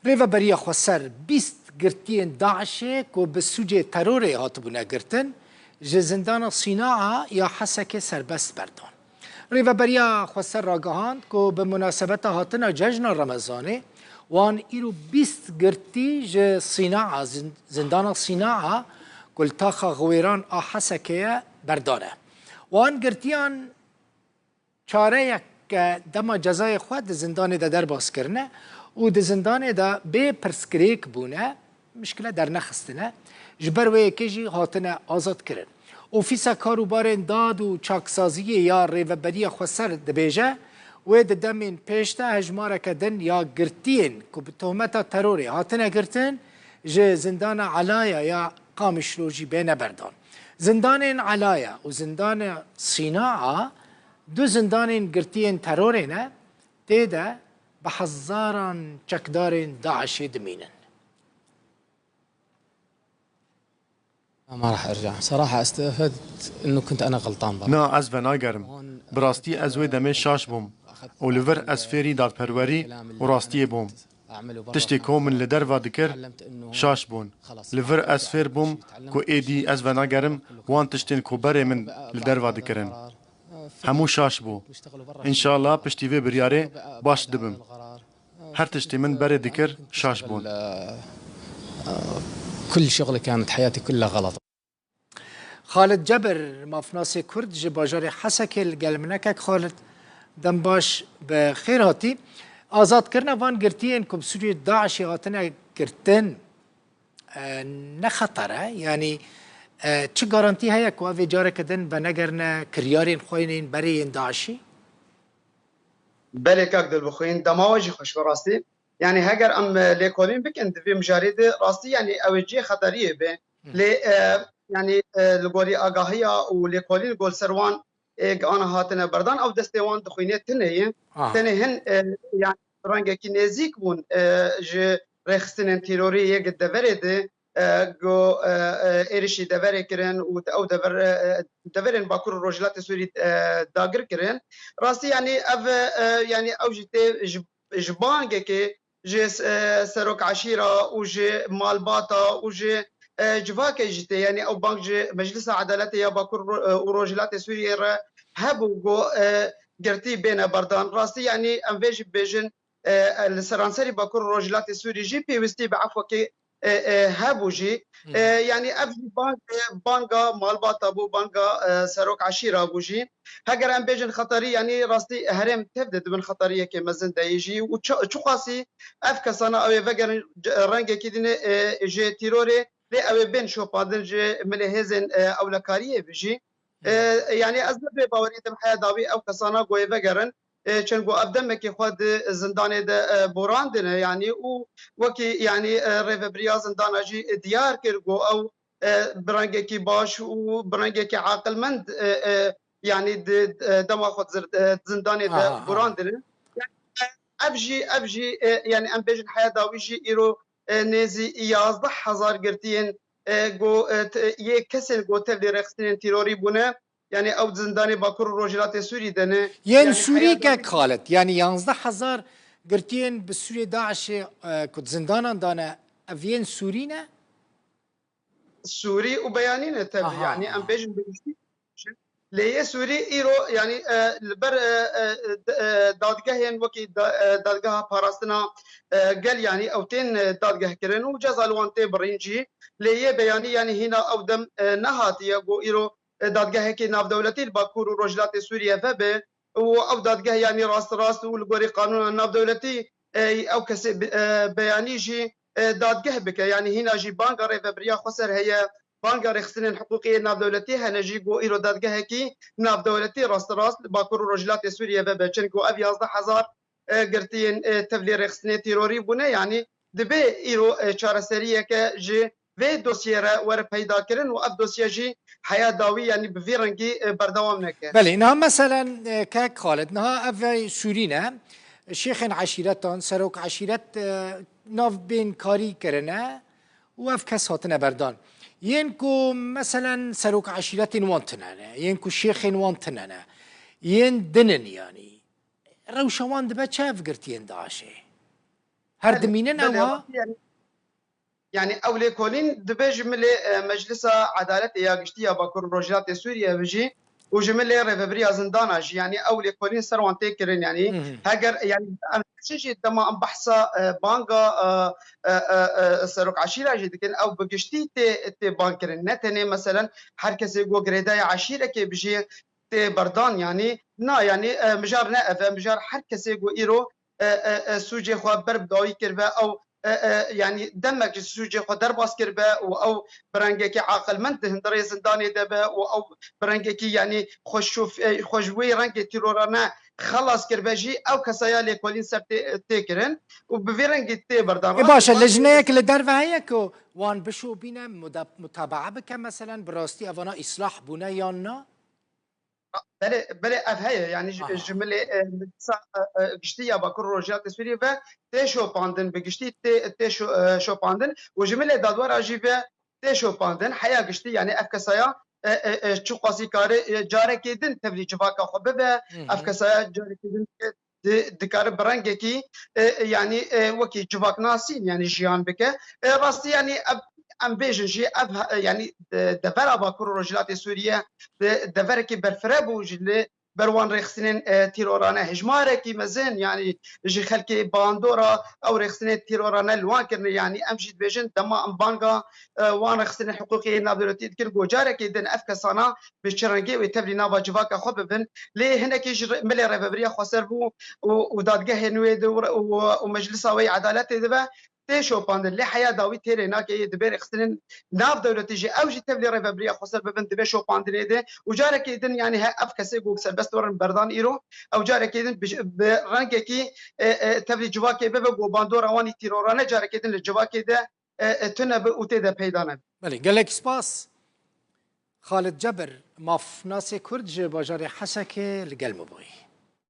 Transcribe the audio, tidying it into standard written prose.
ریو بریا خواسر 20 گرتین داعشه که به سوجه تروری هاتبونه گرتن جه زندان صناعه یا حسک سربست بردان. ریو بریا خواسر راگهاند که به مناسبت هاتنا جشن رمضانه وان ایرو 20 گرتی جه صناعه زندان صناعه کل تاخا غویران حسکه بردانه. وان گرتیان چاره یک دما جزای خود زندان در باز کرنه و د زندان دا به پرسکریک بونه مشکل در نخستنه جبر و یکیجی هاتنه آزاد کرن اوفیسا کاروبارن داد و چاکسازی یا ریوبری خوصر دبیجه و د دمین پیشته هجماره کدن یا گرتین که به تهمت تروری هاتنه گرتن جه زندان علایا یا قامشلوجی بین بردان زندان علایا و زندان صناعه دو زندان گرتین ترورینه تیده بحزاران چکدارين داعش يدمينن. ما راح ارجع صراحه استفدت انه كنت انا غلطان برا. نا از ناگرم براستي از وی دمه شاش بوم و لور از فيري داد پروری و راستي بوم تشتي كومن لدر و دکر شاش بون لور از فير بوم کو ايدي از ناگرم وان تشتين کوبر من لدر و دکرن همو شاش بو ان شاء الله پشتی وی بریاره باش دبم هر تشتي من بري ذكر شاش بون كل شغلي كانت حياتي كلها غلط. خالد جبر مافناس كرد جباجار حسك الجلمنك خالد دنباش بخير هاتي آزاد کرنا وان گرتین کم سوری داعشی هاتنه گرتن نخطره یعنی چه گارانتی هیا که اوه جاره کدن و نگرنه کریارین خوینین برین داعشی؟ بله که دل بخوین دماوجی خوش براستی يعني هاجر ام ليكولين بك انت في مجاريد راستي يعني اوجي خطريه به ل يعني لغوري اغاهيا وليكولين جول سروان انا هاتنا بردان او دستوان دخوينه تنهي تنهن يعني رنگ كينيزيك بون ج رخصتن تيروري يك دفرد جو ارشي دفر كرن او دفرن باكور روجلات سوري داغر كرن راستي يعني اف يعني اوجتي جبانگه جه سروک عشیره و جه مالباتا و جه جواکه جته یعنی او بانک جه مجلس عدالت یا باکور و روجلات سوریه را هبو گو گرتی بین بردان راستی یعنی امویج بیجن لسرانسری باکور و روجلات سوریه جی پیوستی بعفو که هبو جی يعني افجي بانكا مالباتا بو بانكا سروك عشيره ابو جي هاجر ام بيجن خطري يعني راستي هرم تبدد من خطريه كمزن دايجي وشو قاسي اف كسانا او فجر رنگ كيدين جي تيروري لي او بين شو بادن جي من هزن اولكاريه بيجي يعني ازبه باوريتم حياه داوي او كسانا گوي فجرن چنگو ابدمکی خود زندان ده براندنه يعني و وكي يعني ريفبريا زندان جي ديار كرگو او برنگکی باش و برنگکی عاقلمند يعني دما خود زندان ده براندنه ابجي يعني ام بيجن حياه داويجي ايرو نيزي 11000 گرتين گو یک کسل گو تل رخصتين تيروري بونه يعني او زنداني باكور روجلات سوري دنه يعني سوري كخالد يعني 11000 قرتين بالسوري داعش كنت زندانا دانا افين سورينا سوري وبيانين تبع يعني ام بيجن بيجي ليه سوري ايرو يعني البر دادگاه وكي دادگاه باراستنا قال يعني او تين دادگاه كرن وجزا الوانتي برينجي ليه بياني يعني هنا او دم نهاتي يقو ايرو دادگاه که ناف دولتی باکور و روجلات سوریه فبه و او دادگاه یعنی راست و لگوری قانون ناف دولتی او کسی بیانی جی دادگاه بکه یعنی هنا جی بانگار فبریا خسر هي بانگار خسنین حقوقی ناف دولتی هنجی گو ایرو دادگاه کی ناف دولتی راست باکور و روجلات سوریه فبه چنگو او 11000 گرتین تبلیغ خسنی تیروری بونه یعنی دبه ایرو چارەسەریه که جی في دوسيرة ور پیدا كرن و اف دوسيه جي حياه داوي يعني بفيرنجي بردوام نكه. بله انها مثلا كاك خالد انها اف سورينا شيخ عشيرتان سروك عشيرت ناف بين كاري كرنا واف كس هاتنا بردان ينكو مثلا سروك عشيرت وانتنا ينكو شيخ وانتنا ين دنن يعني روشوان دبا شاف قرتين داعشي هر دمینن اوها يعني اولي كولين دبج ملي مجلس عدالة يا قشتي يا باكور روجات سوريا بيجي وجملة ريفبريا زنداناج يعني اولي كولين سروان تيكرين يعني هاجر يعني شيء دما ام بحثا بانغا سرق عشيره جدكن او بقشتي تي بانكرين نتني مثلا هر كسي جو غريدا عشيره كي بيجي تي بردان يعني نا يعني مجار نائف مجار هر كسي جو ايرو سوجي خو برب داوي كربا او يعني دمك سوجي خو درباس كربا او برنجكي عاقل من هندري زنداني دبا او برنجكي يعني خوشوي رنج تيرورانا خلاص كرباجي او كسايا ليكولين سر تيكرن وبفيرنج تي بردان باشا لجنيك لدرفه هيك وان بشو بينا متابعه بك مثلا براستي افانا اصلاح بنا يانا بله افهيه يعني جمله قشتيه باكر روجات سوريا و تشو باندن بقشتي تشو شو باندن وجمله دادوار اجيبه تشو باندن حياه قشتي يعني افكسايا چو قاسی کاری جاره کدن تبلی جواکا خوبه و افکسایا جاره کدن دکار برنگه کی يعني وكي جواك ناسين يعني جيان بك راستي يعني ام بيجن شي يعني دفر باكور رجلات سوريا دفر كي برفربو جل بروان رخصنين تيرورانه هجماره كي مزن يعني جي خلكي باندورا او رخصنين تيرورانه الوانكر يعني امشي بيجن دما ام بانغا وان رخصنين حقوقي نابلوتي تكر جوجاره كي دن افكسانا بشرنجي وتبلي نابا جواكا خوبن ليه هنا كي ملي ريفبريا خسر بو ودادگاه نوید و مجلس وی عدالت دبا تشو باندن لی حیا داوی تیره ناکی دبیر اختن ناف دولتی جی اوجی تبلی ريفبريا خسر ببن دبا شو باندن ده و جاره کیدن يعني ها افکسی گوک سر بس دورن بردان ایرو او جاره کیدن برنگ کی تبلی جواکی ببا گو باندور اوانی تیرورانه جاره کیدن لجواکی ده تنب اوتی ده پیدانه بله گلک سپاس خالد جبر ماف ناس کرد باجار حسکه لگل مبوی